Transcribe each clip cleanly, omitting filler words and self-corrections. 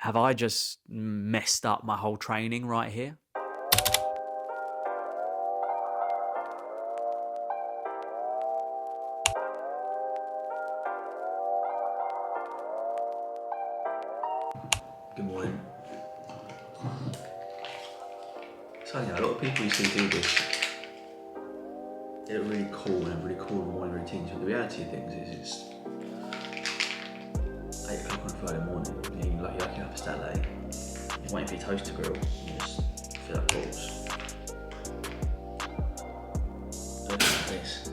have I just messed up my whole training right here? Good morning. So yeah, a lot of people you see do this. They look really cool and have really cool morning routines, but the reality of things is it's 8 o'clock on a Friday morning. You're lucky up, it's that late. You're waiting for your toast to grill. You just fill up balls. So it's like this.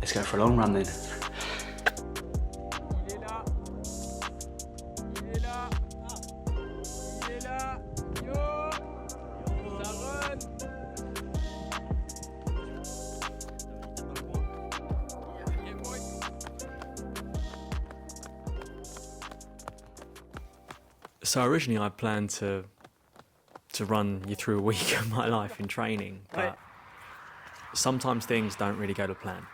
Let's go for a long run then. So originally I planned to run you through a week of my life in training, but sometimes things don't really go to plan.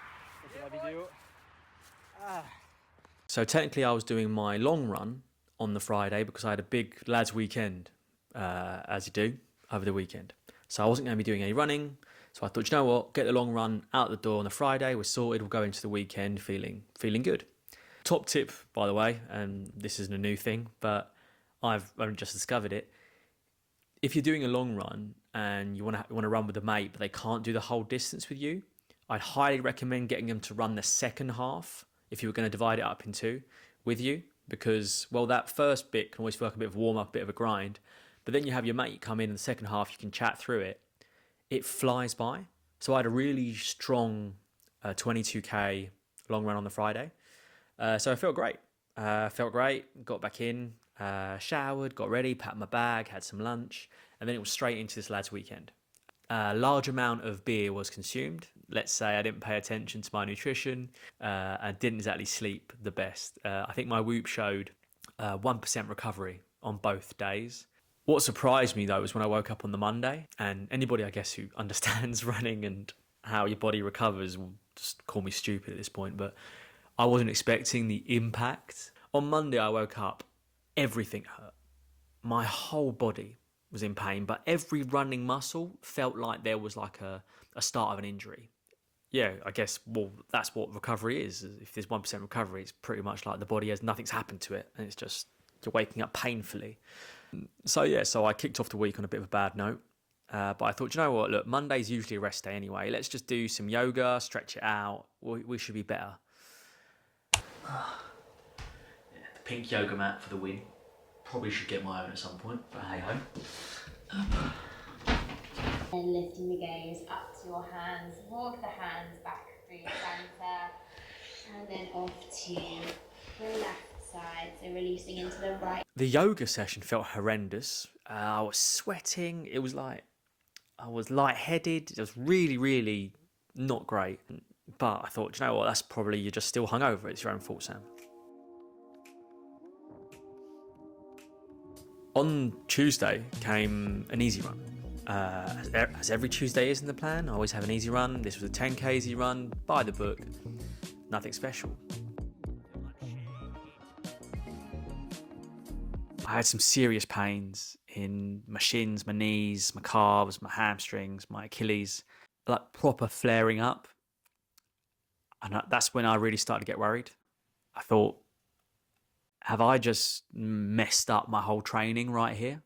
So technically I was doing my long run on the Friday because I had a big lads weekend, as you do, over the weekend. So I wasn't going to be doing any running. So I thought, you know what, get the long run out the door on the Friday, we're sorted, we'll go into the weekend feeling good. Top tip, by the way, and this isn't a new thing, but I've only just discovered it. If you're doing a long run and you want to run with a mate, but they can't do the whole distance with you, I'd highly recommend getting them to run the second half if you were going to divide it up in two with you, because, well, that first bit can always feel like a bit of a warm-up, a bit of a grind, but then you have your mate come in the second half, you can chat through it. It flies by. So I had a really strong 22k long run on the Friday. So I felt great. Got back in, showered, got ready, packed my bag, had some lunch, and then it was straight into this lads weekend. A large amount of beer was consumed. Let's say I didn't pay attention to my nutrition and didn't exactly sleep the best. I think my Whoop showed 1% recovery on both days. What surprised me though was when I woke up on the Monday, and anybody I guess who understands running and how your body recovers will just call me stupid at this point, but I wasn't expecting the impact. On Monday I woke up, everything hurt. My whole body was in pain, but every running muscle felt like there was like a start of an injury. Yeah, I guess, well, that's what recovery is. If there's 1% recovery, it's pretty much like the body has nothing's happened to it, and it's just you're waking up painfully. So I kicked off the week on a bit of a bad note. But I thought, you know what, look, Monday's usually a rest day anyway. Let's just do some yoga, stretch it out. We should be better. Yeah, the pink yoga mat for the win. Probably should get my own at some point, but hey ho. And lifting the gaze up to your hands, walk the hands back through your center, and then off to the left side, so releasing into the right. The yoga session felt horrendous. I was sweating. It was like I was lightheaded. It was really, really not great. But I thought, you know what, that's probably you're just still hungover. It's your own fault, Sam. On Tuesday came an easy run. As every Tuesday is in the plan, I always have an easy run. This was a 10k easy run, by the book, nothing special. I had some serious pains in my shins, my knees, my calves, my hamstrings, my Achilles, like proper flaring up. And that's when I really started to get worried. I thought, have I just messed up my whole training right here?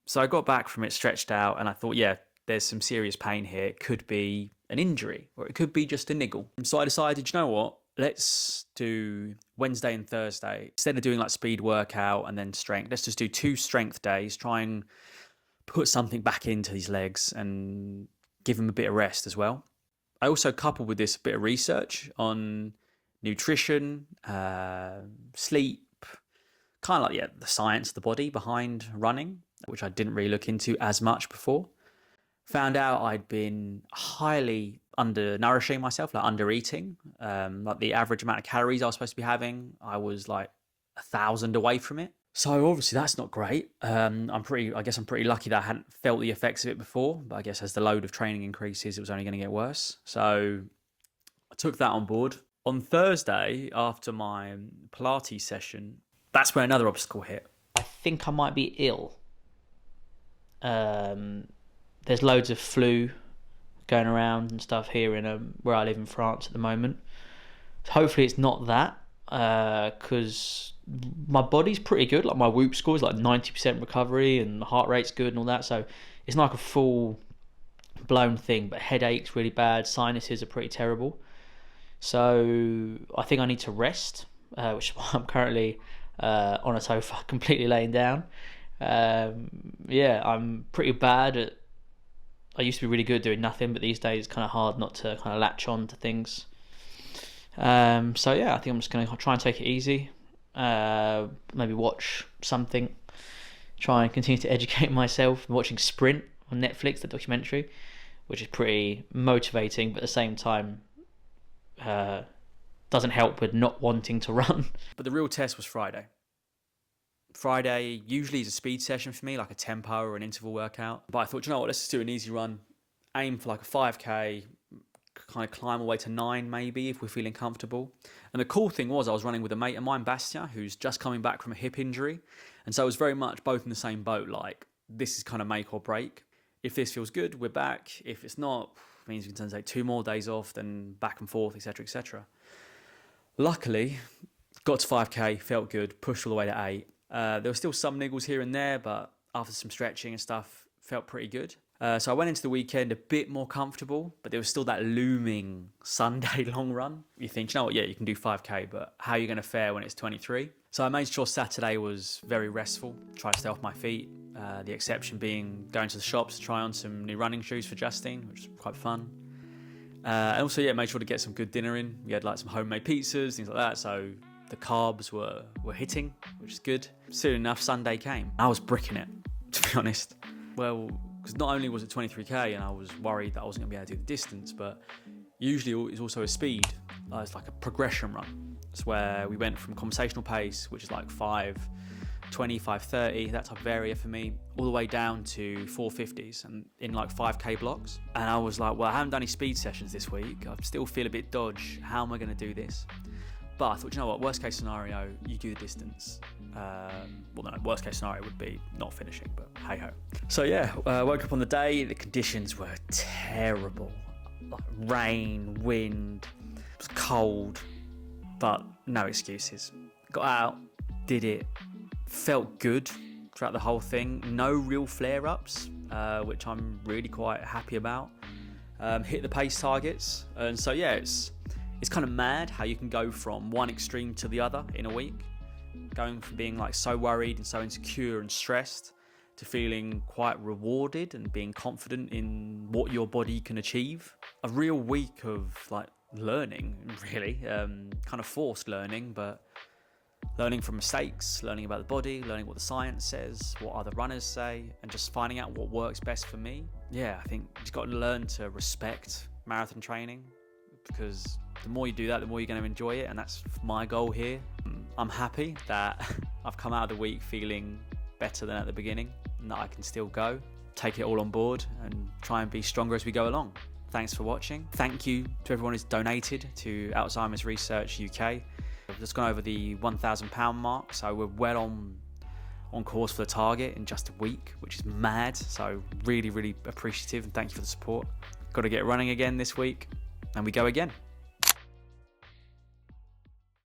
So I got back from it stretched out and I thought, yeah, there's some serious pain here. It could be an injury or it could be just a niggle. So I decided, you know what? Let's do Wednesday and Thursday. Instead of doing like speed workout and then strength, let's just do 2 strength days, try and put something back into these legs and give them a bit of rest as well. I also coupled with this a bit of research on nutrition, sleep, kind of like, yeah, the science of the body behind running, which I didn't really look into as much before. Found out I'd been highly undernourishing myself, like under eating. Like the average amount of calories I was supposed to be having, I was like 1,000 away from it. So obviously that's not great. I guess I'm pretty lucky that I hadn't felt the effects of it before, but I guess as the load of training increases, it was only going to get worse. So I took that on board. On Thursday, after my Pilates session, that's where another obstacle hit. I think I might be ill. There's loads of flu going around and stuff here in where I live in France at the moment. So hopefully it's not that, because my body's pretty good. Like my Whoop score is like 90% recovery and the heart rate's good and all that. So it's not like a full blown thing, but headaches really bad, sinuses are pretty terrible. So I think I need to rest, which is why I'm currently on a sofa, completely laying down. I'm pretty bad at. I used to be really good at doing nothing, but these days it's kind of hard not to kind of latch on to things. I think I'm just going to try and take it easy. Maybe watch something. Try and continue to educate myself. I'm watching Sprint on Netflix, the documentary, which is pretty motivating, but at the same time, doesn't help with not wanting to run. But the real test was Friday. Friday usually is a speed session for me, like a tempo or an interval workout. But I thought, you know what, let's just do an easy run. Aim for like a 5K, kind of climb all the way to 9 maybe if we're feeling comfortable. And the cool thing was I was running with a mate of mine, Bastien, who's just coming back from a hip injury. And so it was very much both in the same boat, like this is kind of make or break. If this feels good, we're back. If it's not, it means we can take 2 more days off, then back and forth, etc., etc. Luckily, got to 5K, felt good, pushed all the way to 8. There were still some niggles here and there, but after some stretching and stuff, felt pretty good. So I went into the weekend a bit more comfortable, but there was still that looming Sunday long run. You think, you know what, yeah, you can do 5K, but how are you going to fare when it's 23? So I made sure Saturday was very restful, try to stay off my feet. The exception being going to the shops to try on some new running shoes for Justine, which was quite fun. And also, made sure to get some good dinner in. We had like some homemade pizzas, things like that, so the carbs were hitting, which is good. Soon enough, Sunday came. I was bricking it, to be honest. Well, because not only was it 23k and I was worried that I wasn't going to be able to do the distance, but usually it's also a speed. It's like a progression run. It's where we went from conversational pace, which is like 5:20, 5:30, that type of area for me, all the way down to 450s and in like 5k blocks. And I was like, well, I haven't done any speed sessions this week. I still feel a bit dodge. How am I going to do this? But I thought, you know what, worst case scenario, you do the distance. Worst case scenario would be not finishing, but hey ho. So woke up on the day, the conditions were terrible. Like rain, wind, it was cold, but no excuses. Got out, did it, felt good throughout the whole thing. No real flare-ups, which I'm really quite happy about. Hit the pace targets, and so it's kind of mad how you can go from one extreme to the other in a week. Going from being like so worried and so insecure and stressed to feeling quite rewarded and being confident in what your body can achieve. A real week of like learning, really, kind of forced learning, but learning from mistakes, learning about the body, learning what the science says, what other runners say, and just finding out what works best for me. I think you've got to learn to respect marathon training, because the more you do that, the more you're going to enjoy it, and that's my goal here. I'm happy that I've come out of the week feeling better than at the beginning, and that I can still go, take it all on board, and try and be stronger as we go along. Thanks for watching. Thank you to everyone who's donated to Alzheimer's Research UK. We've just gone over the £1,000 mark, so we're well on course for the target in just a week, which is mad. So really, really appreciative, and thank you for the support. Got to get running again this week, and we go again.